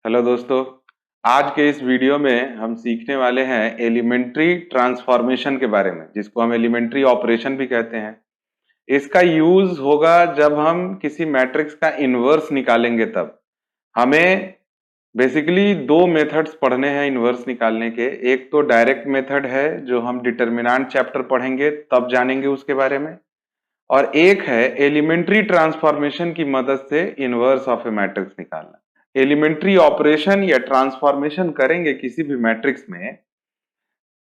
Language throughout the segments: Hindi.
हेलो दोस्तों, आज के इस वीडियो में हम सीखने वाले हैं एलिमेंट्री ट्रांसफॉर्मेशन के बारे में, जिसको हम एलिमेंट्री ऑपरेशन भी कहते हैं। इसका यूज होगा जब हम किसी मैट्रिक्स का इनवर्स निकालेंगे। तब हमें बेसिकली दो मेथड्स पढ़ने हैं इनवर्स निकालने के। एक तो डायरेक्ट मेथड है जो हम डिटर्मिनेंट चैप्टर पढ़ेंगे तब जानेंगे उसके बारे में, और एक है एलिमेंट्री ट्रांसफॉर्मेशन की मदद से इनवर्स ऑफ ए मैट्रिक्स निकालना। एलिमेंट्री ऑपरेशन या ट्रांसफॉर्मेशन करेंगे किसी भी मैट्रिक्स में,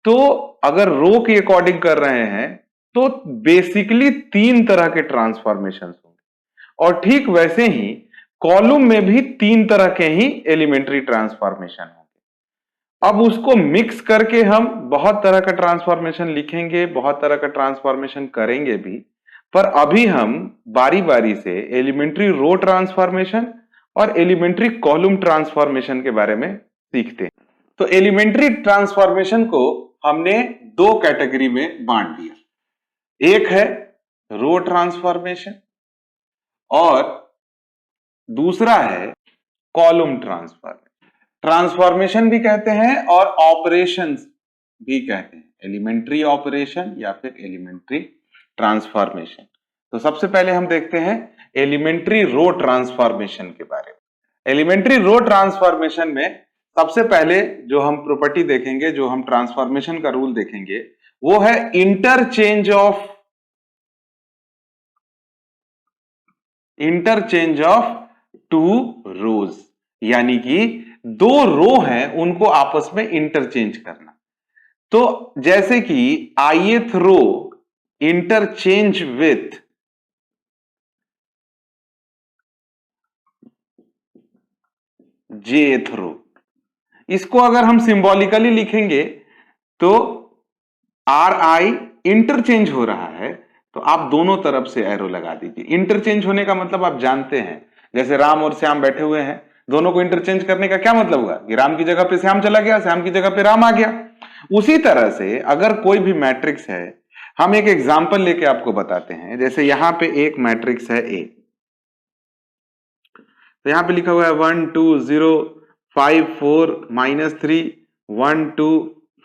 तो अगर रो के अकॉर्डिंग कर रहे हैं तो बेसिकली तीन तरह के ट्रांसफॉर्मेशन होंगे, और ठीक वैसे ही कॉलम में भी तीन तरह के ही एलिमेंट्री ट्रांसफॉर्मेशन होंगे। अब उसको मिक्स करके हम बहुत तरह का ट्रांसफॉर्मेशन लिखेंगे, बहुत तरह का ट्रांसफॉर्मेशन करेंगे भी, पर अभी हम बारी बारी से एलिमेंट्री रो ट्रांसफॉर्मेशन और एलिमेंट्री कॉलम ट्रांसफॉर्मेशन के बारे में सीखते हैं। तो एलिमेंट्री ट्रांसफॉर्मेशन को हमने दो कैटेगरी में बांट दिया। एक है रो ट्रांसफॉर्मेशन और दूसरा है कॉलम ट्रांसफॉर्मेशन भी कहते हैं और ऑपरेशंस भी कहते हैं, एलिमेंट्री ऑपरेशन या फिर एलिमेंट्री ट्रांसफॉर्मेशन। तो सबसे पहले हम देखते हैं एलिमेंट्री रो ट्रांसफॉर्मेशन के बारे में। एलिमेंट्री रो ट्रांसफॉर्मेशन में सबसे पहले जो हम प्रॉपर्टी देखेंगे, जो हम ट्रांसफॉर्मेशन का रूल देखेंगे, वो है इंटरचेंज ऑफ टू रोज, यानी कि दो रो हैं उनको आपस में इंटरचेंज करना। तो जैसे कि ith row interchange with jth row, इसको अगर हम सिंबॉलिकली लिखेंगे तो ri इंटरचेंज हो रहा है, तो आप दोनों तरफ से एरो लगा दीजिए। इंटरचेंज होने का मतलब आप जानते हैं, जैसे राम और श्याम बैठे हुए हैं, दोनों को इंटरचेंज करने का क्या मतलब हुआ कि राम की जगह पे श्याम चला गया, श्याम की जगह पे राम आ गया। उसी तरह से अगर कोई भी मैट्रिक्स है, हम एक एग्जांपल लेके आपको बताते हैं। जैसे यहां पे एक मैट्रिक्स है ए, तो यहां पे लिखा हुआ है 1 2 0 5 4 -3 1 2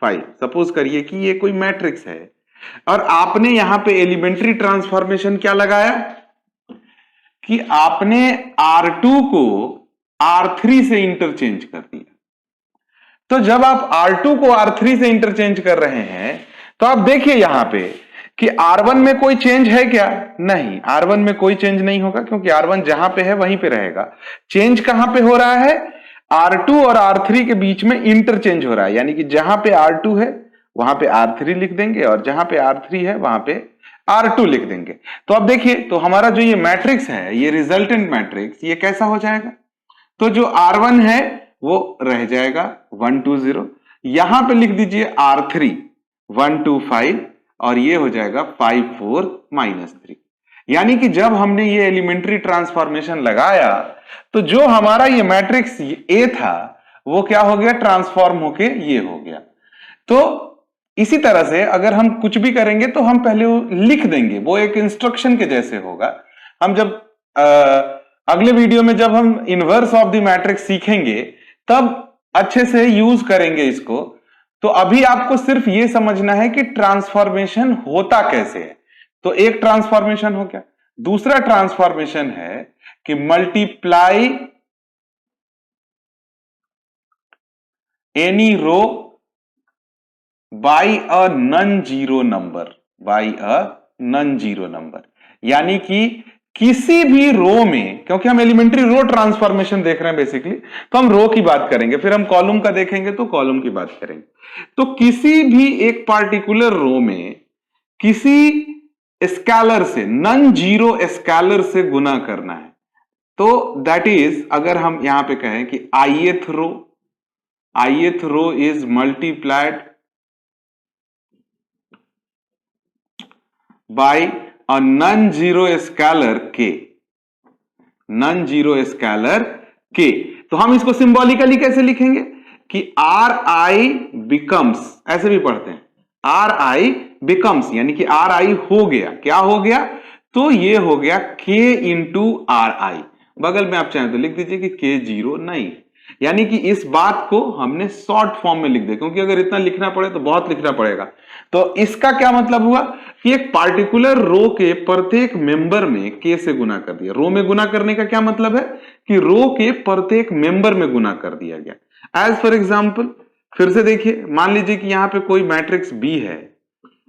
5। सपोज करिए कि ये कोई मैट्रिक्स है और आपने यहां पे एलिमेंट्री ट्रांसफॉर्मेशन क्या लगाया कि आपने R2 को R3 से इंटरचेंज कर दिया। तो जब आप R2 को R3 से इंटरचेंज कर रहे हैं तो आप देखिए यहां पे कि R1 में कोई चेंज है क्या? नहीं, R1 में कोई चेंज नहीं होगा, क्योंकि R1 जहां पे है वहीं पे रहेगा। चेंज कहां पे हो रहा है? R2 और R3 के बीच में इंटरचेंज हो रहा है, यानी कि जहां पे R2 है वहां पे R3 लिख देंगे और जहां पे R3 है वहां पे R2 लिख देंगे। तो अब देखिए, तो हमारा जो ये मैट्रिक्स है, ये रिजल्टेंट मैट्रिक्स, ये कैसा हो जाएगा? तो जो R1 है वो रह जाएगा 1 2 0, यहां पे लिख दीजिए R3 1 2 5, और ये हो जाएगा 5 4 -3। यानी कि जब हमने ये एलिमेंट्री ट्रांसफॉर्मेशन लगाया तो जो हमारा ये मैट्रिक्स ए था वो क्या हो गया? ट्रांसफॉर्म होके ये हो गया। तो इसी तरह से अगर हम कुछ भी करेंगे तो हम पहले वो लिख देंगे, वो एक इंस्ट्रक्शन के जैसे होगा। हम जब अगले वीडियो में जब हम इनवर्स ऑफ द मैट्रिक्स सीखेंगे तब अच्छे से यूज करेंगे इसको। तो अभी आपको सिर्फ ये समझना है कि ट्रांसफॉर्मेशन होता कैसे है। तो एक ट्रांसफॉर्मेशन हो गया। दूसरा ट्रांसफॉर्मेशन है कि multiply any row by a non zero number, यानी कि किसी भी रो में, क्योंकि हम एलिमेंट्री रो ट्रांसफॉर्मेशन देख रहे हैं बेसिकली, तो हम रो की बात करेंगे, फिर हम कॉलम का देखेंगे तो कॉलम की बात करेंगे। तो किसी भी एक पार्टिकुलर रो में किसी स्केलर से, नॉन जीरो स्केलर से गुना करना है। तो दैट इज, अगर हम यहां पे कहें कि ith row is multiplied by a non zero scalar k, तो हम इसको सिंबॉलिकली कैसे लिखेंगे कि Ri बिकम्स, ऐसे भी पढ़ते हैं, Ri बिकम्स, यानी कि Ri हो गया, क्या हो गया? तो ये हो गया K इंटू Ri। बगल में आप चाहें तो लिख दीजिए कि K0 नहीं, यानी कि इस बात को हमने शॉर्ट फॉर्म में लिख दिया, क्योंकि अगर इतना लिखना पड़े तो बहुत लिखना पड़ेगा। तो इसका क्या मतलब हुआ कि एक पार्टिकुलर रो के प्रत्येक मेंबर में k से गुना कर दिया। रो में गुना करने का क्या मतलब है कि रो के प्रत्येक मेंबर में गुना कर दिया गया। एज फॉर एग्जाम्पल फिर से देखिए, मान लीजिए कि यहां पे कोई मैट्रिक्स B है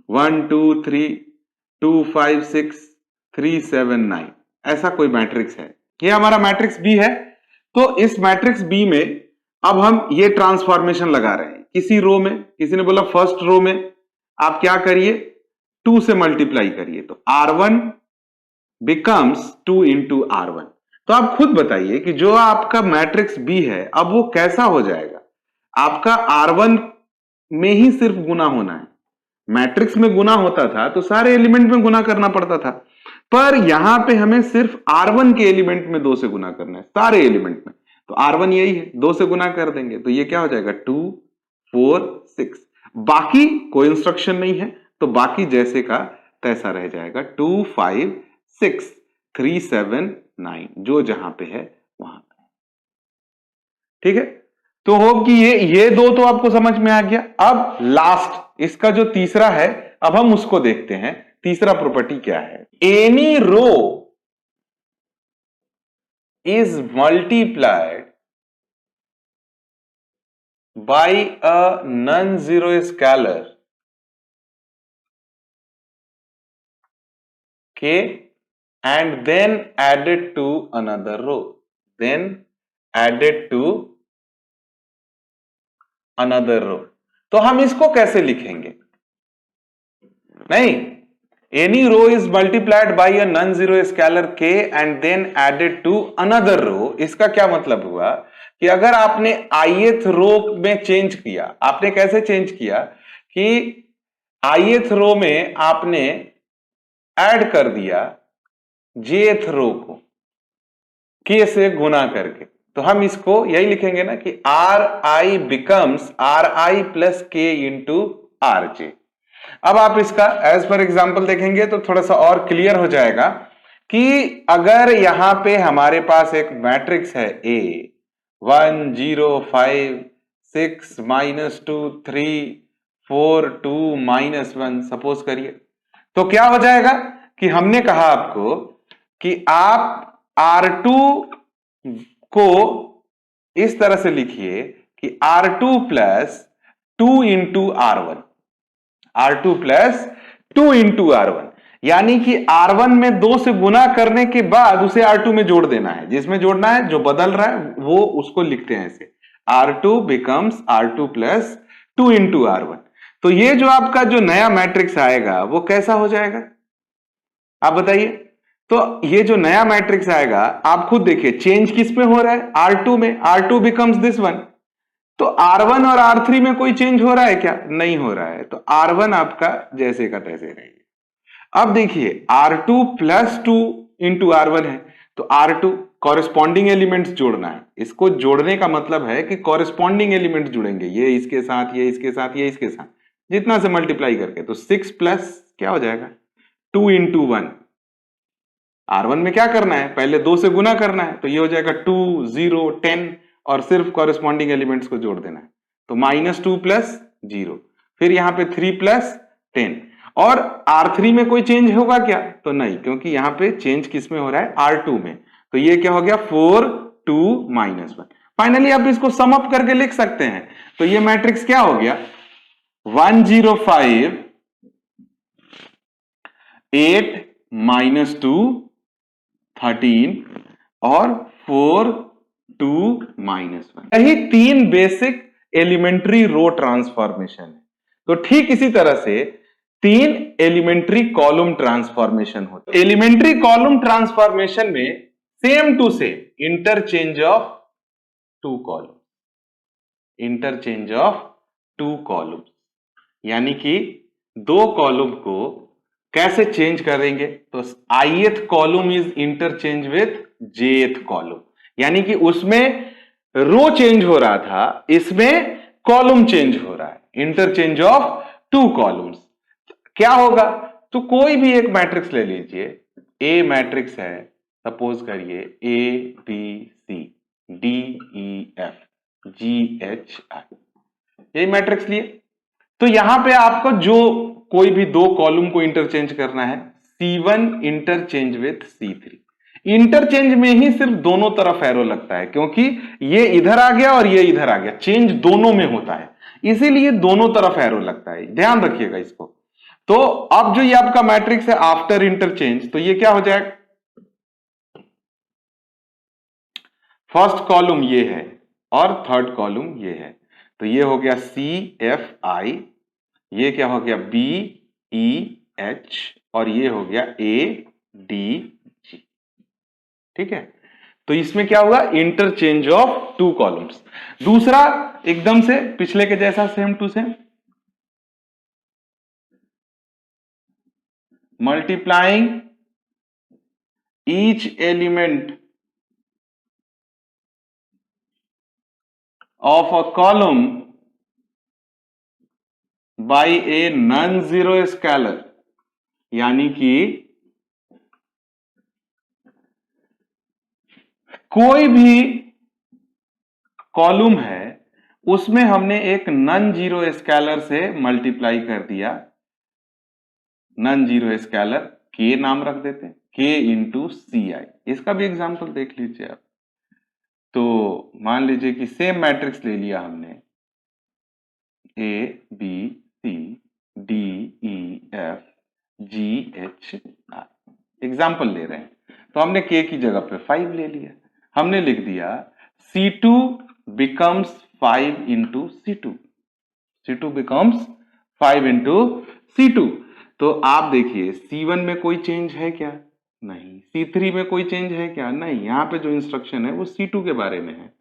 1 2 3 2 5 6 3 7 9, ऐसा कोई मैट्रिक्स है। ये हमारा मैट्रिक्स B है। तो इस मैट्रिक्स B में अब हम ये ट्रांसफॉर्मेशन लगा रहे हैं किसी रो में। किसी ने बोला फर्स्ट रो में आप क्या करिए, 2 से मल्टीप्लाई करिए, तो R1 बिकम्स 2 इंटू R1। तो आप खुद बताइए कि जो आपका मैट्रिक्स B है अब वो कैसा हो जाएगा। आपका R1 में ही सिर्फ गुना होना है। मैट्रिक्स में गुना होता था तो सारे एलिमेंट में गुना करना पड़ता था, पर यहां पे हमें सिर्फ R1 के एलिमेंट में 2 से गुना करना है, सारे एलिमेंट में। तो R1 यही है, 2 से गुना कर देंगे तो ये क्या हो जाएगा 2 4 6। बाकी कोई इंस्ट्रक्शन नहीं है तो बाकी जैसे का तैसा रह जाएगा, 2 5 6 3 7 9 जो जहां पे है वहां पे। ठीक है, तो होप कि ये दो तो आपको समझ में आ गया। अब लास्ट इसका जो तीसरा है, अब हम उसको देखते हैं। तीसरा प्रॉपर्टी क्या है, any row is multiplied by a non zero scalar k and then added to another row, then added to another row। तो हम इसको कैसे लिखेंगे, नहीं, any row is multiplied by a non zero scalar k and then added to another row. इसका क्या मतलब हुआ कि अगर आपने ith रो में चेंज किया, आपने कैसे चेंज किया कि ith रो में आपने ऐड कर दिया jth रो को k से गुना करके, तो हम इसको यही लिखेंगे ना कि ri becomes ri plus k into R J. अब आप इसका एज पर एग्जाम्पल देखेंगे तो थोड़ा सा और क्लियर हो जाएगा कि अगर यहां पे हमारे पास एक मैट्रिक्स है A 1 0 5 6 -2 3 4 2 -1 सपोज करिए, तो क्या हो जाएगा कि हमने कहा आपको कि आप R2 को इस तरह से लिखिए कि R2 plus 2 into R1, R2 plus 2 into R1, यानी कि R1 में 2 से गुना करने के बाद उसे R2 में जोड़ देना है। जिसमें जोड़ना है जो बदल रहा है वो उसको लिखते हैं ऐसे, R2 becomes R2 plus 2 into R1। तो ये जो आपका जो नया मैट्रिक्स आएगा वो कैसा हो जाएगा आप बताइए। तो ये जो नया मैट्रिक्स आएगा आप खुद देखिए, चेंज किस में हो रहा है, R2 में, R2 बिकम्स दिस वन। तो R1 और R3 में कोई चेंज हो रहा है क्या, नहीं हो रहा है, तो R1 आपका जैसे का तैसे रहेगा। अब देखिए R2 प्लस 2 इंटू R1 है, तो R2 कॉरेस्पॉन्डिंग एलिमेंट्स जोड़ना है। इसको जोड़ने का मतलब है कि कॉरेस्पॉन्डिंग एलिमेंट्स जुड़ेंगे, ये इसके साथ, ये इसके साथ, ये इसके साथ, जितना से मल्टीप्लाई करके। तो 6 प्लस क्या हो जाएगा 2 इंटू 1। R1 में क्या करना है, पहले 2 से गुना करना है, तो ये हो जाएगा 2 0 10 और सिर्फ कॉरेस्पॉन्डिंग एलिमेंट्स को जोड़ देना है, तो -2 प्लस 0, फिर यहां पे 3 प्लस 10। और R3 में कोई चेंज होगा क्या, तो नहीं, क्योंकि यहां पे चेंज किस में हो रहा है R2 में। तो ये क्या हो गया 4 2 -1। फाइनली आप इसको सम अप करके लिख सकते हैं, तो ये मैट्रिक्स क्या हो गया 1 0 5 8 -2 13 और 4 2 -1। यही 3 बेसिक एलिमेंट्री रो ट्रांसफॉर्मेशन है। तो ठीक इसी तरह से 3 एलिमेंट्री कॉलम ट्रांसफॉर्मेशन होते हैं। एलिमेंट्री कॉलम ट्रांसफॉर्मेशन में same to same interchange of 2 column, interchange of 2 column, यानी कि 2 कॉलम को कैसे चेंज करेंगे, तो ith column is interchange with jth column, यानी कि उसमें रो चेंज हो रहा था, इसमें कॉलम चेंज हो रहा है, इंटरचेंज ऑफ 2 कॉलम्स। क्या होगा, तो कोई भी एक मैट्रिक्स ले लीजिए, ए मैट्रिक्स है, सपोज करिए A B C D E F, GHI, यही मैट्रिक्स लिए। तो यहां पे आपको जो कोई भी दो कॉलम को इंटरचेंज करना है, C1 interchange with C3। Interchange में ही सिर्फ दोनों तरफ एरो लगता है, क्योंकि ये इधर आ गया और ये इधर आ गया, चेंज दोनों में होता है, इसीलिए दोनों तरफ एरो लगता है, ध्यान रखिएगा इसको। तो अब जो ये आपका मैट्रिक्स है आफ्टर इंटरचेंज, तो ये क्या हो जाएगा, फर्स्ट कॉलम ये है और थर्ड कॉलम ये है, तो ये हो गया CFI, ये क्या हो गया BEH, और ये हो गया ADG। ठीक है, तो इसमें क्या होगा, इंटरचेंज ऑफ टू कॉलम्स। दूसरा एकदम से पिछले के जैसा, same to same, multiplying each element of a column by a non zero scalar, यानी कि कोई भी कॉलम है उसमें हमने एक नॉन जीरो स्केलर से मल्टीप्लाई कर दिया, नॉन जीरो स्केलर के नाम रख देते हैं, के इंटू CI। इसका भी एग्जांपल देख लीजिए आप। तो मान लीजिए कि सेम मैट्रिक्स ले लिया हमने, ABCDEFGHI, एग्जाम्पल ले रहे हैं, तो हमने के की जगह पे 5 ले लिया, हमने लिख दिया C2 becomes 5 into C2, C2 becomes 5 into C2। तो आप देखिए C1 में कोई चेंज है क्या, नहीं, C3 में कोई चेंज है क्या, नहीं, यहां पे जो इंस्ट्रक्शन है वो C2 के बारे में है,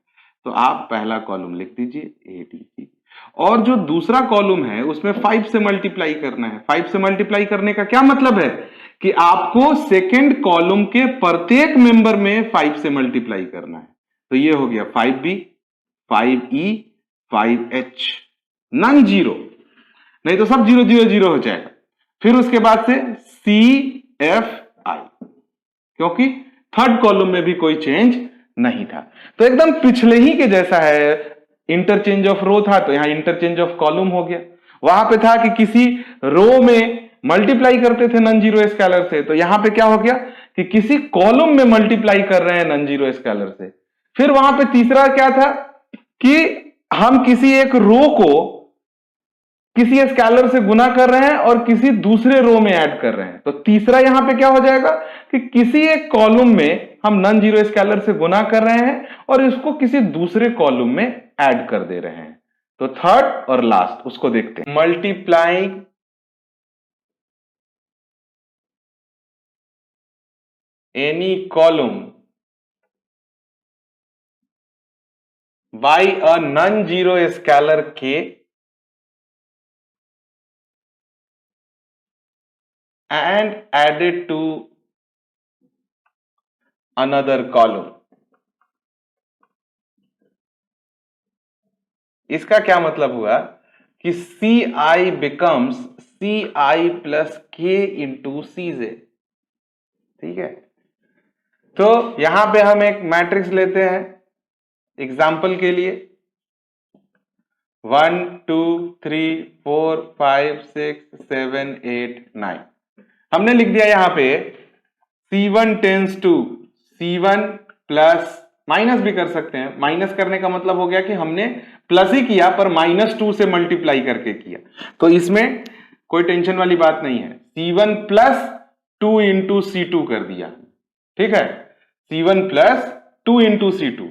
तो आप पहला कॉलम लिख दीजिए ADG, और जो दूसरा कॉलम है उसमें 5 से मल्टीप्लाई करना है। 5 से मल्टीप्लाई करने का क्या मतलब है कि आपको सेकेंड कॉलम के प्रत्येक मेंबर में 5 से मल्टीप्लाई करना है, तो ये हो गया 5B, 5E, 5H, non zero, नहीं तो सब 0 0 0 हो जाएगा। फिर उसके बाद से CFI, क्योंकि थर्ड कॉलम में भी कोई चेंज नहीं था, तो एकदम पिछले ही के जैसा है। इंटरचेंज ऑफ रो था तो यहां इंटरचेंज ऑफ कॉलम हो गया, वहां पे था कि किसी रो में मल्टीप्लाई करते थे नॉन जीरो स्केलर से, तो यहां पे क्या हो गया कि किसी कॉलम में मल्टीप्लाई कर रहे हैं नॉन जीरो स्केलर से। फिर वहां पे तीसरा क्या था कि हम किसी एक रो को किसी स्केलर से गुना कर रहे हैं और किसी दूसरे रो में ऐड कर रहे हैं, तो तीसरा यहां पे क्या हो जाएगा कि किसी एक कॉलम में हम नॉन जीरो स्केलर से गुना कर रहे हैं और इसको किसी दूसरे कॉलम में ऐड कर दे रहे हैं। तो थर्ड और लास्ट उसको देखते हैं, multiplying any column by a non zero scalar के and added to another column। इसका क्या मतलब हुआ कि CI becomes CI plus K into CJ। ठीक है, तो यहां पे हम एक मैट्रिक्स लेते हैं एग्जाम्पल के लिए, 1 2 3 4 5 6 7 8 9। हमने लिख दिया यहां पे C1 tense to C1 plus, minus भी कर सकते हैं, माइनस करने का मतलब हो गया कि हमने प्लस ही किया पर -2 से मल्टीप्लाई करके किया, तो इसमें कोई टेंशन वाली बात नहीं है। C1 प्लस 2 इंटू C2 कर दिया, ठीक है, C1 प्लस 2 इंटू C2।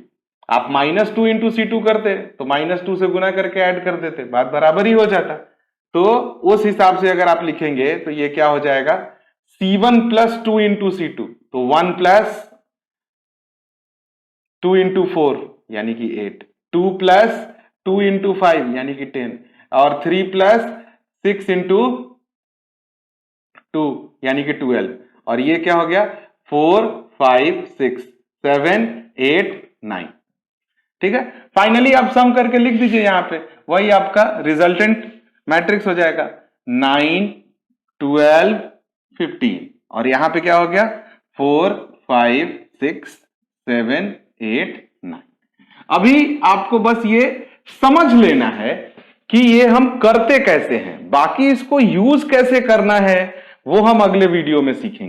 आप -2 इंटू C2 करते तो -2 से गुना करके ऐड कर देते, बात बराबर ही हो जाता। तो उस हिसाब से अगर आप लिखेंगे तो ये क्या हो जाएगा, C1 प्लस 2 इंटू C2, तो 1 प्लस 2 इंटू 4 यानी कि 8, 2 प्लस 2 इंटू 5 यानी कि 10, और 3 प्लस 6 इंटू 2 यानी कि 12, और ये क्या हो गया 4 5 6 7 8 9। ठीक है, फाइनली आप सम करके लिख दीजिए यहां पे, वही आपका रिजल्टेंट मैट्रिक्स हो जाएगा 9 12 15, और यहां पे क्या हो गया 4 5 6 7 8 9। अभी आपको बस ये समझ लेना है कि ये हम करते कैसे हैं, बाकी इसको यूज कैसे करना है वो हम अगले वीडियो में सीखेंगे।